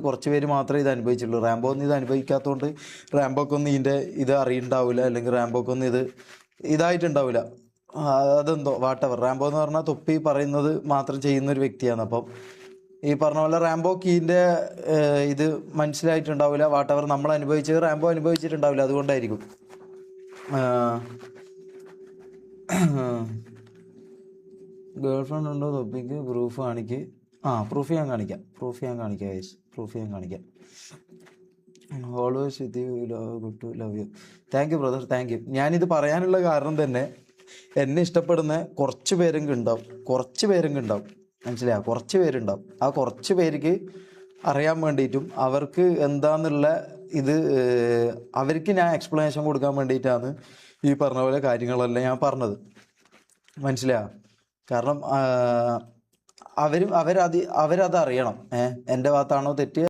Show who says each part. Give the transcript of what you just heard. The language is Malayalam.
Speaker 1: കുറച്ച് പേര് മാത്രമേ ഇത് അനുഭവിച്ചുള്ളൂ. റാംബോ ഒന്നും ഇത് അനുഭവിക്കാത്തതുകൊണ്ട് റാംബോക്ക് ഒന്നും ഇതിൻ്റെ ഇത് അറിയുണ്ടാവില്ല, അല്ലെങ്കിൽ റാംബോക്ക് ഒന്നും ഇത് ഇതായിട്ടുണ്ടാവില്ല. അതെന്തോ വാട്ടവർ. റാംബോ എന്ന് പറഞ്ഞാൽ തൊപ്പി പറയുന്നത് മാത്രം ചെയ്യുന്ന ഒരു വ്യക്തിയാണ്. അപ്പം ഈ പറഞ്ഞ പോലെ റാംബോക്ക് ഇതിൻ്റെ ഇത് മനസ്സിലായിട്ടുണ്ടാവില്ല. വാട്ടവർ നമ്മൾ അനുഭവിച്ചത് റാംബോ അനുഭവിച്ചിട്ടുണ്ടാവില്ല, അതുകൊണ്ടായിരിക്കും. ഗേൾ ഫ്രണ്ട് ഉണ്ടോ തൊപ്പിക്ക്? പ്രൂഫ് കാണിക്ക്. പ്രൂഫ് ഞാൻ കാണിക്കാം. പ്രൂഫ് ഞാൻ കാണിക്കാം. Always with you, good to love you. Thank you brother, thank you. ഞാനിത് പറയാനുള്ള കാരണം തന്നെ എന്നെ ഇഷ്ടപ്പെടുന്ന കുറച്ച് പേരെങ്കിലും ഉണ്ടാവും. മനസ്സിലായോ? കുറച്ച് പേരുണ്ടാവും. ആ കുറച്ച് പേർക്ക് അറിയാൻ വേണ്ടിയിട്ടും അവർക്ക് എന്താന്നുള്ള ഇത് അവർക്ക് ഞാൻ എക്സ്പ്ലനേഷൻ കൊടുക്കാൻ വേണ്ടിയിട്ടാണ് ഈ പറഞ്ഞ പോലെ കാര്യങ്ങളെല്ലാം ഞാൻ പറഞ്ഞത്. മനസ്സിലായോ? കാരണം അവരത് അറിയണം. എൻ്റെ ഭാഗത്താണോ തെറ്റ്